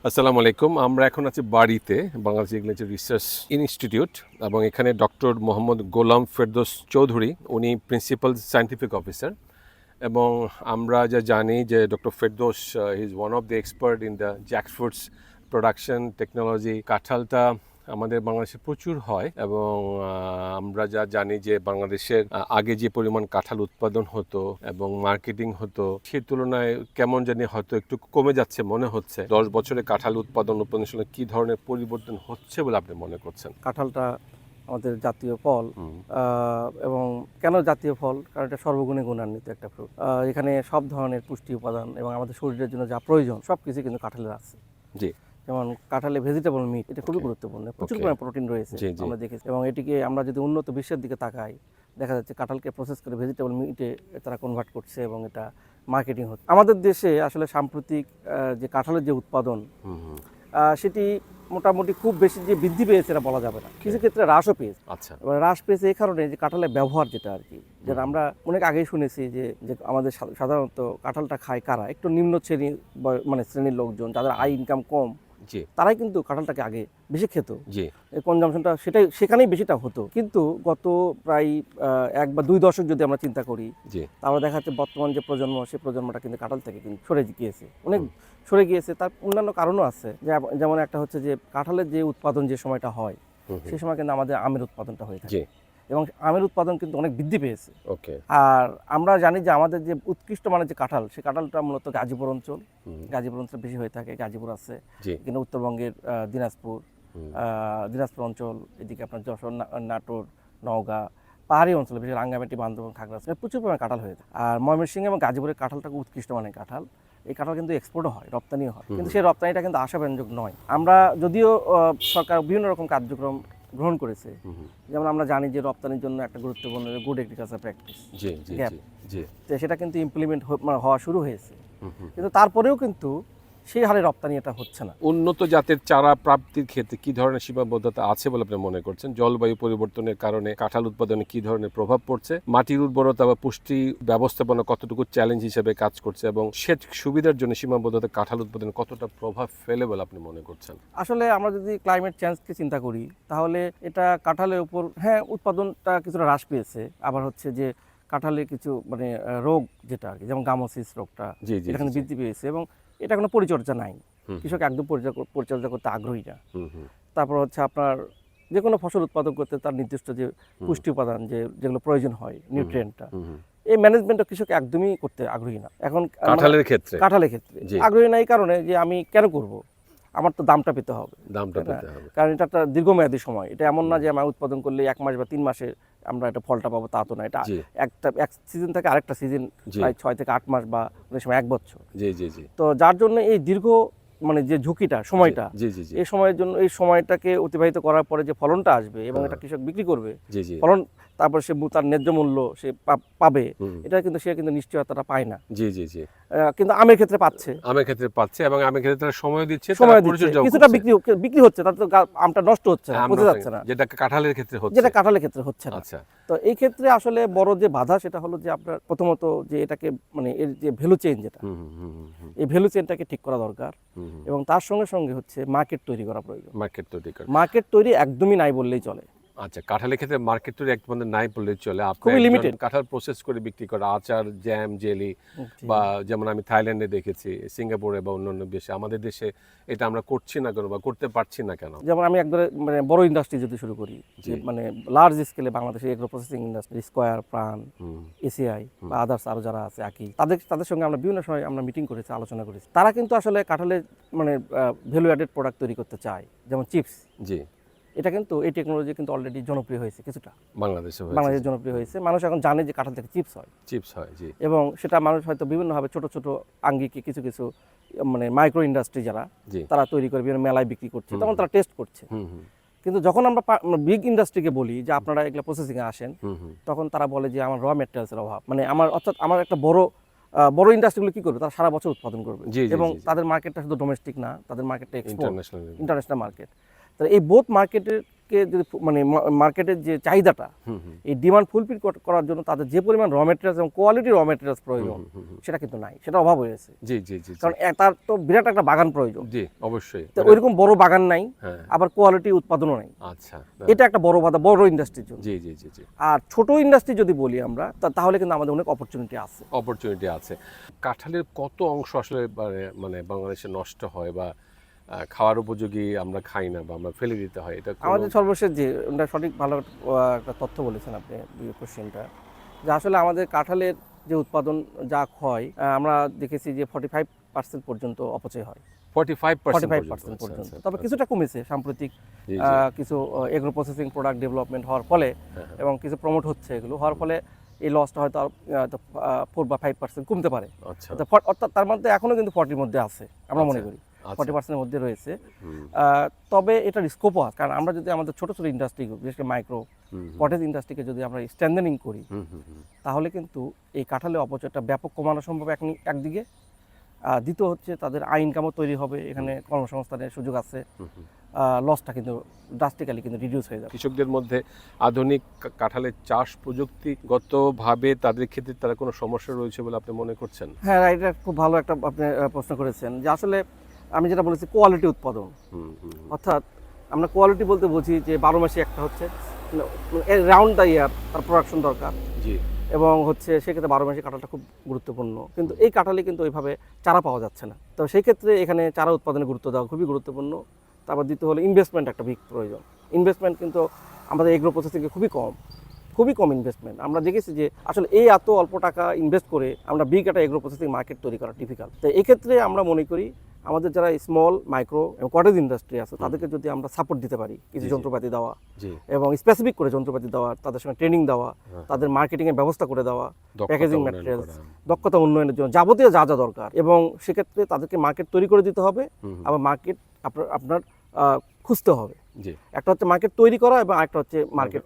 আসসালামু আলাইকুম। আমরা এখন আছি বাড়িতে, বাংলাদেশ এগ্রিকালচার রিসার্চ ইনস্টিটিউট, এবং এখানে ডক্টর মোহাম্মদ গোলাম ফেরদৌস চৌধুরী, উনি প্রিন্সিপাল সায়েন্টিফিক অফিসার। এবং আমরা যা জানি যে doctor Ferdous is one of the expert in the jackfruits production technology. কাঁঠালটা আমাদের বাংলাদেশে প্রচুর হয়, এবং আমরা যা জানি যে বাংলাদেশের আগে যে পরিমাণ কাঁঠাল উৎপাদন হতো এবং মার্কেটিং হতো, সেই তুলনায় কেমন জানি হয়তো একটু কমে যাচ্ছে মনে হচ্ছে। 10 বছরে কাঁঠাল উৎপাদনের সঙ্গে কি ধরনের পরিবর্তন হচ্ছে বলে আপনি মনে করছেন? কাঁঠালটা আমাদের জাতীয় ফল, এবং কেন জাতীয় ফল? কারণ এটা সর্বগুণে গুণান্বিত একটা ফ্রুট। এখানে সব ধরনের পুষ্টি উপাদান এবং আমাদের শরীরের জন্য যা প্রয়োজন সব কিছু কিন্তু কাঁঠালের আছে। জি। যেমন কাঁঠালে ভেজিটেবল মিট, এটা খুবই গুরুত্বপূর্ণ, প্রচুর পরিমাণে প্রোটিন রয়েছে আমরা দেখেছি। এবং এটিকে আমরা যদি উন্নত বিশ্বের দিকে তাকাই, দেখা যাচ্ছে কাঁঠালকে প্রসেস করে ভেজিটেবল মিটে তারা কনভার্ট করছে এবং এটা মার্কেটিং হচ্ছে। আমাদের দেশে আসলে সাম্প্রতিক যে কাঁঠালের যে উৎপাদন, সেটি মোটামুটি খুব বেশি যে বৃদ্ধি পেয়েছে এটা বলা যাবে না, কিছু ক্ষেত্রে হ্রাসও পেয়েছে। আচ্ছা। এবার হ্রাস পেয়েছে এই কারণে যে কাঁঠালের ব্যবহার যেটা আর কি, যেটা আমরা অনেক আগেই শুনেছি যে আমাদের সাধারণত কাঁঠালটা খায় কারা, একটু নিম্ন শ্রেণীর শ্রেণীর লোকজন, যাদের আয় ইনকাম কম, তারাই কিন্তু কাঁঠালটাকে আগে বেশি খেত। কনজামশনটা সেখানেই বেশিটা হতো। কিন্তু গত প্রায় 1 বা 2 দশক যদি আমরা চিন্তা করি, তাহলে দেখা যাচ্ছে বর্তমান যে প্রজন্ম, সেই প্রজন্মটা কিন্তু কাঁঠাল থেকে কিন্তু সরে গিয়েছে, অনেক সরে গিয়েছে। তার অন্যান্য কারণও আছে, যেমন একটা হচ্ছে যে কাঁঠালের যে উৎপাদন যে সময়টা হয়, সেই সময় কিন্তু আমাদের আমের উৎপাদনটা হয়ে থাকে, এবং আমের উৎপাদন কিন্তু অনেক বৃদ্ধি পেয়েছে। আর আমরা জানি যে আমাদের যে উৎকৃষ্ট মানের যে কাঁঠাল, সেই কাঁঠালটা মূলত গাজীপুর অঞ্চল বেশি হয়ে থাকে। গাজীপুর আছে, কিন্তু উত্তরবঙ্গের দিনাজপুর অঞ্চল, এদিকে আপনার যশোর, নাটোর, নওগাঁ, পাহাড়ি অঞ্চলে বিশেষ রাঙ্গামাটি, বান্দরবান, খাগড়াছড়ি প্রচুর পরিমাণে কাঁঠাল হয়ে থাকে। আর ময়মনসিংহ এবং গাজীপুরের কাঁঠালটা উৎকৃষ্ট মানের কাঁঠাল। এই কাঁঠাল কিন্তু এক্সপোর্টও হয়, রপ্তানিও হয়, কিন্তু সেই রপ্তানিটা কিন্তু আশাব্যঞ্জক নয়। আমরা যদিও সরকার বিভিন্ন রকম কার্যক্রম গ্রহণ করেছে, যেমন আমরা জানি যে রপ্তানির জন্য একটা গুরুত্বপূর্ণ গুড এগ্রিকালচার প্র্যাকটিস, সেটা কিন্তু ইমপ্লিমেন্ট হওয়া শুরু হয়েছে, কিন্তু তারপরেও কিন্তু সেই হারে রপ্তানি এটা হচ্ছে না। উন্নত জাতের চারা প্রাপ্তির ক্ষেত্রে কি ধরনের সীমাবদ্ধতা আছে বলে আপনি মনে করছেন? জলবায়ু পরিবর্তনের কারণে কাঁঠাল উৎপাদনে কি ধরনের প্রভাব পড়ছে? মাটির উর্বরতা বা পুষ্টি ব্যবস্থাপনা কতটুকু চ্যালেঞ্জ হিসেবে কাজ করছে, এবং সেচ সুবিধার জন্য সীমাবদ্ধতা কাঁঠাল উৎপাদনে কতটা প্রভাব ফেলে বলে আপনি মনে করছেন? আসলে আমরা যদি ক্লাইমেট চেঞ্জকে চিন্তা করি, তাহলে এটা কাঁঠালের উপর উৎপাদনটা কিছুটা হ্রাস পেয়েছে। আবার হচ্ছে যে কাঁঠালের কিছু রোগ যেটা আর কি, যেমন গামোসিস রোগটা এখানে বৃদ্ধি পেয়েছে, এবং এটা কোনো পরিচর্যা নাই, কৃষক একদম পরিচর্যা করতে আগ্রহী না। তারপর হচ্ছে আপনার যে কোনো ফসল উৎপাদন করতে তার নির্দিষ্ট যে পুষ্টি উপাদান যেগুলো প্রয়োজন হয়, নিউট্রিয়েন্টটা, এই ম্যানেজমেন্টটা কৃষক একদমই করতে আগ্রহী না। এখন কাঁঠালের ক্ষেত্রে আগ্রহী না এই কারণে যে আমি কেন করব, আমার তো দামটা পেতে হবে, কারণ এটা একটা দীর্ঘমেয়াদী সময়। এটা এমন না যে আমি উৎপাদন করলে 1 মাস বা 3 মাসে আমরা এটা ফলটা পাবো, তা তো না। এটা এক সিজন থেকে আরেকটা সিজন, প্রায় 6 থেকে 8 মাস বা অনেক সময় 1 বছর। তো যার জন্য এই দীর্ঘ যে ঝুঁকিটা, সময়টা, এই সময়ের জন্য, এই সময়টাকে অতিবাহিত করার পরে যে ফলনটা আসবে এবং এটা কৃষক বিক্রি করবে, ফলন, তারপর সে তার ন্যায্য মূল্য সে পাবে, এটা কিন্তু সে কিন্তু নিশ্চয়তাটা পায় না। কিন্তু আমের ক্ষেত্রে পাচ্ছে, এবং আমের ক্ষেত্রে সময় দিচ্ছে, কিছুটা বিক্রি হচ্ছে, তাতে তো আমটা নষ্ট হচ্ছে না, পচে যাচ্ছে না, যেটা কাঁঠালের ক্ষেত্রে হচ্ছে না। তো এই ক্ষেত্রে আসলে বড় যে বাধা সেটা হলো যে আপনার প্রথমত যে এটাকে এর যে ভ্যালু চেইন, যেটা এই ভ্যালু চেইনটাকে ঠিক করা দরকার, এবং তার সঙ্গে সঙ্গে হচ্ছে মার্কেট তৈরি করা প্রয়োজন। মার্কেট তৈরি একদমই নাই বললেই চলে। আচ্ছা, কাঁঠালের ক্ষেত্রে মার্কেট তৈরি একদম নাই বললেই চলে। খুবই লিমিটেড। কাঁঠাল প্রসেস করে বিক্রি করা, আচার, জ্যাম, জেলি, বা যেমন আমি থাইল্যান্ডে দেখেছি, সিঙ্গাপুরে বা অন্যান্য দেশে, আমাদের দেশে এটা আমরা করছি না কেন বা করতে পারছি না কেন? যেমন আমি একদম বড় ইন্ডাস্ট্রি যদি শুরু করি, লার্জ স্কেলে বাংলাদেশে এগ্রো প্রসেসিং ইন্ডাস্ট্রি, স্কয়ার, প্রাণ, এসিআই বা আদার্স আরো যারা আছে, আকি, তাদের সঙ্গে আমরা বিভিন্ন সময় আমরা মিটিং করেছি, আলোচনা করেছি। তারা কিন্তু আসলে কাঁঠালের ভ্যালু অ্যাডেড প্রোডাক্ট তৈরি করতে চায়, যেমন চিপস। এটা কিন্তু এই টেকনোলজি কিন্তু অলরেডি জনপ্রিয় হয়েছে, কিছুটা বাংলাদেশে জনপ্রিয় হয়েছে। মানুষ এখন জানে যে কাঁঠাল থেকে চিপস হয়, এবং সেটা মানুষ হয়তো বিভিন্নভাবে ছোট ছোট আঙ্গিকে কিছু মাইক্রো ইন্ডাস্ট্রি যারা, তারা তৈরি করে বিভিন্ন মেলায় বিক্রি করছে, তখন তারা টেস্ট করছে। কিন্তু যখন আমরা বিগ ইন্ডাস্ট্রিকে বলি যে আপনারা এগুলো প্রসেসিংয়ে আসেন, তখন তারা বলে যে আমার র ম্যাটেরিয়ালসের অভাব। অর্থাৎ আমার একটা বড় ইন্ডাস্ট্রিগুলো কি করবে, তারা সারা বছর উৎপাদন করবে, এবং তাদের মার্কেটটা শুধু ডোমেস্টিক না, তাদের মার্কেটটা ইন্টারন্যাশনাল মার্কেট। তো এই বোথ মার্কেটের মার্কেটকে যদি মানে মার্কেটের যে চাহিদাটা, এই ডিমান্ড ফুলফিল করার জন্য তাদের যে পরিমাণ র মেটেরিয়ালস এবং কোয়ালিটি র মেটেরিয়ালস প্রয়োজন সেটা কিন্তু নাই, সেটা অভাব হয়েছে। জি জি জি, কারণ তার তো বিরাট একটা বাগান প্রয়োজন। জি অবশ্যই, তো ওইরকম বড় বাগান নাই, হ্যাঁ, আবার কোয়ালিটি উৎপাদনও নাই। আচ্ছা, এটা একটা বড় বাধা বড় ইন্ডাস্ট্রির জন্য। জি জি জি জি। আর ছোট ইন্ডাস্ট্রি যদি বলি আমরা, তাহলে কিন্তু আমাদের অনেক অপরচুনিটি আছে। অপরচুনিটি আছে। কাঁঠালের কত অংশ আসলে মানে বাংলাদেশে নষ্ট হয় বা খাওয়ার উপযোগী আমরা খাই না বা আমরা ফেলে দিতে হয়, এটা আমাদের সর্বশেষ যে সঠিক ভালো একটা তথ্য বলেছেন আপনি কোশ্চেনটা, যে আসলে আমাদের কাঁঠালের যে উৎপাদন যা হয়, আমরা দেখেছি যে 45% পর্যন্ত অপচয় হয়। 45% পর্যন্ত। তবে কিছুটা কমেছে সাম্প্রতিক, কিছু এগ্রো প্রসেসিং প্রোডাক্ট ডেভেলপমেন্ট হওয়ার ফলে এবং কিছু প্রমোট হচ্ছে, এগুলো হওয়ার ফলে এই লসটা হয়তো 4 বা 5% কমতে পারে। অর্থাৎ তার মধ্যে এখনো কিন্তু 40 মধ্যে আছে, আমরা মনে করি 40% মধ্যে রয়েছে। তবে এটার স্কোপও আছে, কারণ আমরা যদি আমাদের ছোট ছোট ইন্ডাস্ট্রি, বিশেষ করে মাইক্রো কটেজ ইন্ডাস্ট্রিকে যদি আমরা স্ট্রেনথেনিং করি, তাহলে কিন্তু এই কাঁঠালের অপচয়টা ব্যাপক কমানো সম্ভব একদিকে। দ্বিতীয় হচ্ছে তাদের আয় ইনকামও তৈরি হবে, এখানে কর্মসংস্থানের সুযোগ আছে, লসটা কিন্তু ড্রাস্টিক্যালি কিন্তু রিডিউস হয়ে যাবে। কৃষকদের মধ্যে আধুনিক কাঁঠালের চাষ প্রযুক্তিগতভাবে তাদের ক্ষেত্রে তারা কোনো সমস্যা রয়েছে বলে আপনি মনে করছেন? হ্যাঁ, এটা খুব ভালো একটা আপনি প্রশ্ন করেছেন, যে আসলে আমি যেটা বলেছি কোয়ালিটি উৎপাদন, অর্থাৎ আমরা কোয়ালিটি বলতে বুঝি যে 12 মাসে একটা হচ্ছে রাউন্ড দ্য ইয়ার তার প্রোডাকশন দরকার, জি, এবং হচ্ছে সেক্ষেত্রে 12 মাসে কাঁঠালটা খুব গুরুত্বপূর্ণ। কিন্তু এই কাঁঠালে কিন্তু ওইভাবে চারা পাওয়া যাচ্ছে না, তো সেই ক্ষেত্রে এখানে চারা উৎপাদনে গুরুত্ব দেওয়া খুবই গুরুত্বপূর্ণ। তারপর দ্বিতীয় হলো ইনভেস্টমেন্ট, একটা বিগ প্রয়োজন। ইনভেস্টমেন্ট কিন্তু আমাদের এগ্রো প্রসেসিংয়ে খুবই কম ইনভেস্টমেন্ট। আমরা দেখেছি যে আসলে এই এত অল্প টাকা ইনভেস্ট করে আমরা বিগ একটা এগ্রো প্রসেসিং মার্কেট তৈরি করা ডিফিকাল্ট। তো এই ক্ষেত্রে আমরা মনে করি আমাদের যারা স্মল মাইক্রো এবং কটেজ ইন্ডাস্ট্রি আছে, তাদেরকে যদি আমরা সাপোর্ট দিতে পারি, কিছু যন্ত্রপাতি দেওয়া এবং স্পেসিফিক করে যন্ত্রপাতি দেওয়া, তাদের সঙ্গে ট্রেনিং দেওয়া, তাদের মার্কেটিংয়ের ব্যবস্থা করে দেওয়া, প্যাকেজিং ম্যাটেরিয়ালস, দক্ষতা উন্নয়নের জন্য যাবতীয় যা যা দরকার, এবং সেক্ষেত্রে তাদেরকে মার্কেট তৈরি করে দিতে হবে। আবার মার্কেট আপনার খুঁজতে হবে। একটা হচ্ছে মার্কেট তৈরি করা এবং আরেকটা হচ্ছে মার্কেট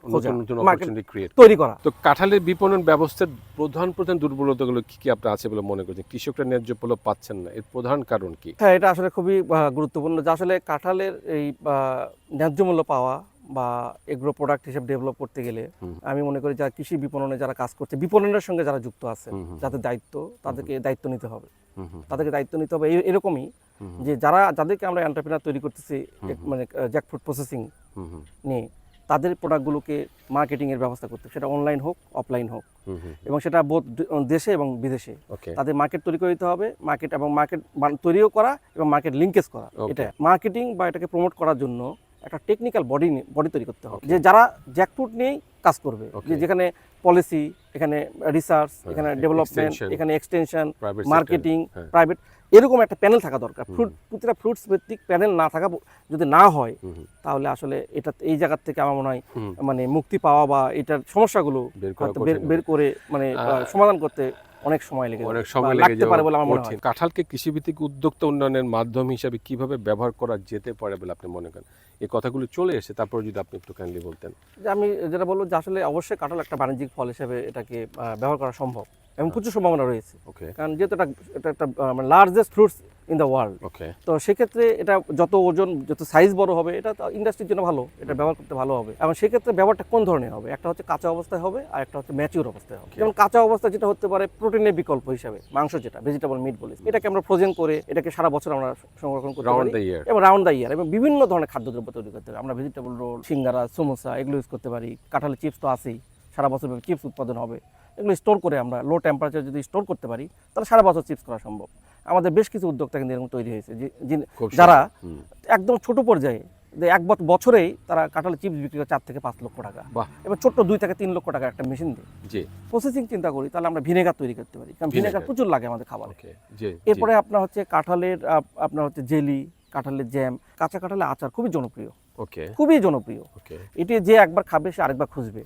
তৈরি করা। তো কাঁঠালের বিপণন ব্যবস্থার প্রধান দুর্বলতাগুলো কি কি আপনার আছে বলে মনে করছেন? কৃষকরা ন্যায্য মূল্য পাচ্ছেন না, এর প্রধান কারণ কি? হ্যাঁ, এটা আসলে খুবই গুরুত্বপূর্ণ, যে আসলে কাঁঠালের এই ন্যায্য মূল্য পাওয়া বা এগ্রো প্রোডাক্ট হিসেবে ডেভেলপ করতে গেলে আমি মনে করি যারা কৃষি বিপণনে যারা কাজ করছে, বিপণনের সঙ্গে যারা যুক্ত আছে, যাদের দায়িত্ব, তাদেরকে দায়িত্ব নিতে হবে। এরকমই যে যাদেরকে আমরা এন্টারপ্রেনার তৈরি করতেছি, মানে জ্যাকফ্রুট প্রসেসিং নিয়ে, তাদের প্রোডাক্টগুলোকে মার্কেটিংয়ের ব্যবস্থা করতে, সেটা অনলাইন হোক অফলাইন হোক, এবং সেটা বোধ দেশে এবং বিদেশে তাদের মার্কেট তৈরি করে দিতে হবে। মার্কেট তৈরিও করা এবং মার্কেট লিঙ্কেজ করা, এটা মার্কেটিং বা এটাকে প্রমোট করার জন্য একটা টেকনিক্যাল বডি তৈরি করতে হবে, যে যারা জ্যাকফ্রুট নিয়েই কাজ করবে, যেখানে পলিসি, এখানে রিসার্চ, এখানে ডেভেলপমেন্ট, এখানে এক্সটেনশন, মার্কেটিং, প্রাইভেট, এরকম একটা প্যানেল থাকা দরকার। প্রতিটা ফ্রুটস ভিত্তিক প্যানেল যদি না হয়, তাহলে আসলে এটা এই জায়গা থেকে আমার মনে হয় মানে মুক্তি পাওয়া বা এটার সমস্যাগুলো বের করে মানে সমাধান করতে অনেক সময় লাগতে পারে বলে আমার মনে হয়। কাঁঠালকে কৃষিভিত্তিক উদ্যোক্তা উন্নয়নের মাধ্যম হিসাবে কিভাবে ব্যবহার করা যেতে পারে বলে আপনি মনে করেন? এই কথাগুলো চলে এসে তারপর যদি আপনি একটু কাইন্ডলি বলতেন। যে আমি যেটা বলবো, যে আসলে অবশ্যই কাঁঠাল একটা বাণিজ্যিক ফল হিসেবে এটাকে ব্যবহার করা সম্ভব এবং প্রচুর সম্ভাবনা রয়েছে, কারণ যেহেতু এটা একটা largest fruits in the world. তো সেক্ষেত্রে এটা যত ওজন, যত সাইজ বড় হবে, এটা ইন্ডাস্ট্রির জন্য ভালো, এটা ব্যবহার করতে ভালো হবে। এবং সেক্ষেত্রে ব্যবহারটা কোন ধরনের হবে? একটা হচ্ছে কাঁচা অবস্থায় হবে, আর একটা হচ্ছে ম্যাচিউর অবস্থায় হবে। যেমন কাঁচা অবস্থা যেটা হতে পারে প্রোটিনের বিকল্প হিসাবে, মাংস যেটা ভেজিটেবল মিট বলি, এটাকে আমরা ফ্রোজেন করে এটাকে সারা বছর আমরা সংরক্ষণ করতে পারি এবং রাউন্ড দ্য ইয়ার, এবং বিভিন্ন ধরনের খাদ্যদ্রব্য তৈরি করতে পারি। আমরা ভেজিটেবল রোল, সিঙ্গারা, সমোসা এগুলো ইউজ করতে পারি। কাঁঠালের চিপস তো আছেই, সারা বছর চিপস উৎপাদন হবে। এগুলো স্টোর করে আমরা লো টেম্পারেচার যদি স্টোর করতে পারি, তাহলে সারা বছর চিপস করা সম্ভব। আমাদের বেশ কিছু উদ্যোক্তা কিন্তু এরকম তৈরি হয়েছে, যারা একদম ছোট পর্যায়ে এক বছরেই তারা কাঁঠালের চিপস বিক্রি করে 4 থেকে 5 লক্ষ টাকা, এবার ছোট্ট 2 থেকে 3 লক্ষ টাকা একটা মেশিন দিয়ে প্রসেসিং চিন্তা করি, তাহলে আমরা ভিনেগার তৈরি করতে পারি, কারণ ভিনেগার প্রচুর লাগে আমাদের খাবার। এরপরে আপনার হচ্ছে কাঁঠালের জেলি, কাঁঠালের জ্যাম, কাঁচা কাঁঠালের আচার খুবই জনপ্রিয়, খুবই জনপ্রিয়। এটি যে একবার খাবে সে আরেকবার খুঁজবে।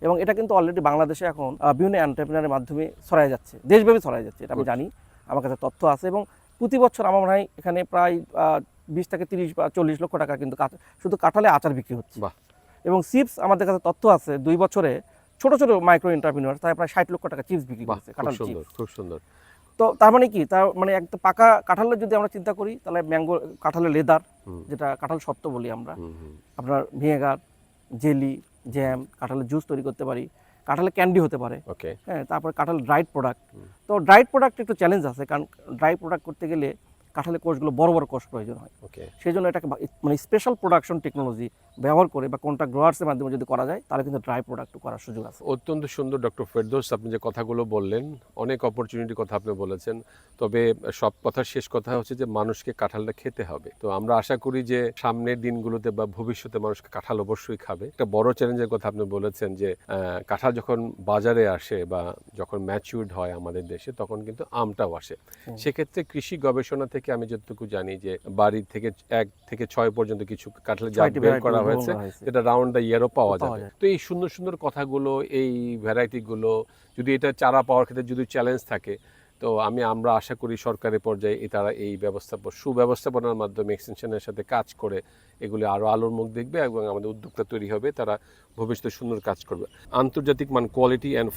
এবং এটা কিন্তু অলরেডি বাংলাদেশে এখন বিভিন্ন এন্টারপ্রেনারের মাধ্যমে ছড়ায় যাচ্ছে, দেশব্যাপী ছড়ায় যাচ্ছে, এটা আমি জানি, আমার কাছে তথ্য আছে। এবং প্রতি বছর আমার মনে হয় এখানে প্রায় 20 থেকে 30 বা 40 লক্ষ টাকা কিন্তু শুধু কাঁঠালে আচার বিক্রি হচ্ছে। এবং চিপস আমাদের কাছে তথ্য আছে, 2 বছরে ছোট ছোট মাইক্রো এন্টারপ্রেনার তারা প্রায় 60 লক্ষ টাকা চিপস বিক্রি করছে, কাঁঠাল চিপস। খুব সুন্দর। তো তার মানে কি, তার মানে একটা পাকা কাঁঠালের যদি আমরা চিন্তা করি, তাহলে ম্যাঙ্গো, কাঁঠালের লেদার, যেটা কাঁঠাল সত্ত্ব বলি আমরা, আপনার ভিনেগার, জেলি, জ্যাম, কাঁঠালের জুস তৈরি করতে পারি, কাঁঠালের ক্যান্ডি হতে পারে। ওকে, হ্যাঁ, তারপর কাঁঠাল ড্রাইড প্রোডাক্ট। তো ড্রাইড প্রোডাক্ট একটু চ্যালেঞ্জ আছে, কারণ ড্রাই প্রোডাক্ট করতে গেলে কাঁঠালের কোষগুলো বড় বড় কোষ প্রয়োজন হয়। ওকে, সেই জন্য এটাকে মানে স্পেশাল প্রোডাকশন টেকনোলজি ব্যবহার করে বা কোনটা গ্রোয়ার্সের মাধ্যমে যদি করা যায় তাহলে কিন্তু ড্রাই প্রোডাক্ট করার সুযোগ আছে। অত্যন্ত সুন্দর ডক্টর ফেরদৌস, আপনি যে কথাগুলো বললেন, অনেক অপরচুনিটির কথা আপনি বলেছেন। তবে সব কথার শেষ কথা হচ্ছে যে মানুষকে কাঁঠালটা খেতে হবে। তো আমরা আশা করি যে সামনের দিনগুলোতে বা ভবিষ্যতে মানুষকে কাঁঠাল অবশ্যই খাবে। একটা বড় চ্যালেঞ্জের কথা আপনি বলেছেন যে কাঁঠাল যখন বাজারে আসে বা যখন ম্যাচিউরড হয় আমাদের দেশে, তখন কিন্তু আমটাও আসে। সেক্ষেত্রে কৃষি গবেষণা থেকে আমি যতটুকু জানি যে বাড়ি থেকে 1 থেকে 6 পর্যন্ত কিছু কাঁঠালের জাত বের করা হয়েছে, যেটা রাউন্ড দ্য ইয়ারও পাওয়া যাবে। তো এই সুন্দর সুন্দর কথাগুলো, এই ভ্যারাইটিগুলো, যদি এটা চারা পাওয়ার ক্ষেত্রে যদি চ্যালেঞ্জ থাকে, তো আমরা আশা করি সরকারের পর্যায়ে তারা এই সুব্যবস্থাপনার মাধ্যমে এক্সটেনশনের সাথে কাজ করে এগুলি আরও আলোর মুখ দেখবে এবং আমাদের উদ্যোক্তা তৈরি হবে, তারা ভবিষ্যতে সুন্দর কাজ করবে। আন্তর্জাতিক মান quality and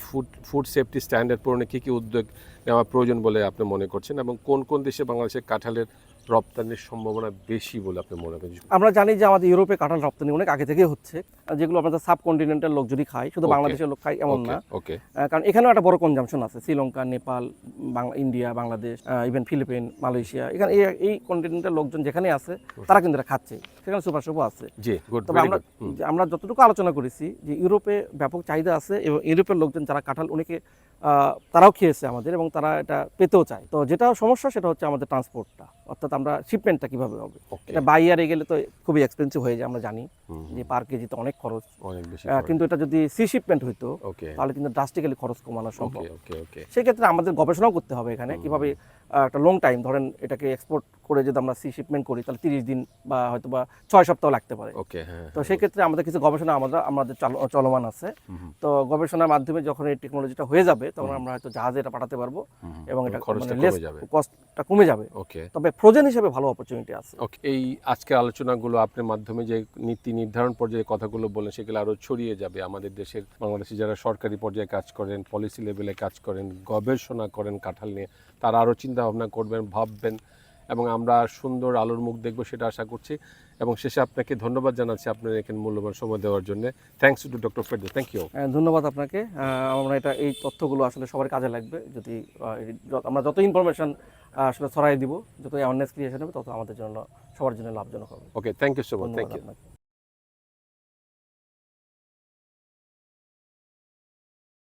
food safety standard পূরণে কী কী উদ্যোগ নেওয়া প্রয়োজন বলে আপনি মনে করছেন, এবং কোন কোন দেশে বাংলাদেশের কাঁঠালের রপ্তানির সম্ভাবনা বেশি বলে আপনি মনে করেন? আমরা জানি যে আমাদের ইউরোপে কাঁঠাল রপ্তানি অনেক আগে থেকে হচ্ছে, যেগুলো আমাদের সাবকন্টিনেন্টাল লোক যদি খায়, শুধু বাংলাদেশের লোক খায় এমন না। ওকে, কারণ এখানেও একটা বড় কনজাম্পশন আছে, Sri Lanka, Nepal, India, Bangladesh, even Philippines, Malaysia, এখানে এই কন্টিনেন্টাল লোকজন যেখানে আছে তারা কিন্তু এটা খাচ্ছে, সেখানে সুপার শপও আছে। জি, গুড। তবে আমরা যতটুকু আলোচনা করেছি যে ইউরোপে ব্যাপক চাহিদা আছে এবং ইউরোপের লোকজন যারা কাঁঠাল অনেকে তারাও খেয়েছে আমাদের এবং তারা এটা পেতেও চায়। তো যেটা সমস্যা সেটা হচ্ছে আমাদের ট্রান্সপোর্টটা, অর্থাৎ আমরা শিপমেন্টটা কিভাবে হবে। এটা বাই ইয়ারে গেলে তো খুবই এক্সপেন্সিভ হয়ে যায়, আমরা জানি যে পার কেজিতে অনেক খরচ, অনেক বেশি। কিন্তু এটা যদি সি শিপমেন্ট হইতো তাহলে কিন্তু ড্রাস্টিক্যালি খরচ কমানো সম্ভব। সেক্ষেত্রে আমাদের গবেষণাও করতে হবে এখানে কিভাবে একটা লং টাইম, ধরেন এটাকে এক্সপোর্ট করে যদি আমরা সি শিপমেন্ট করি তাহলে 30 দিন বা হয়তো বা 6 সপ্তাহ লাগতে পারে। তো সেক্ষেত্রে আমাদের কিছু গবেষণা আমাদের চলমান আছে। তো গবেষণার মাধ্যমে যখন এই টেকনোলজিটা হয়ে যাবে তখন আমরা হয়তো জাহাজে এটা পাঠাতে পারবো এবং এটা কস্টটা কমে যাবে। তবে ফ্রোজেন হিসেবে ভালো অপরচুনিটি আছে। এই আজকের আলোচনাগুলো আপনার মাধ্যমে যে নীতি নির্ধারণ পর্যায়ে কথাগুলো বলেন সেগুলো আরো ছড়িয়ে যাবে আমাদের দেশের, বাংলাদেশে যারা সরকারি পর্যায়ে কাজ করেন, পলিসি লেভেলে কাজ করেন, গবেষণা করেন কাঁঠাল নিয়ে, তারা আরো চিন্তা ভাবনা করবেন, ভাববেন এবং আমরা সুন্দর আলোর মুখ দেখবো সেটা আশা করছি। এবং শেষে আপনাকে ধন্যবাদ জানাচ্ছি আপনার এখানে মূল্যবান সময় দেওয়ার জন্য। Thanks to doctor Ferdous. Thank you. ধন্যবাদ আপনাকে। আমরা এই তথ্যগুলো আসলে সবার কাজে লাগবে, যদি আমরা যত ইনফরমেশন আসলে ছড়াই দিব, যত অ্যাওয়ারনেস ক্রিয়েশন হবে তত আমাদের জন্য, সবার জন্য লাভজনক হবে। Okay, thank you so much. Thank you.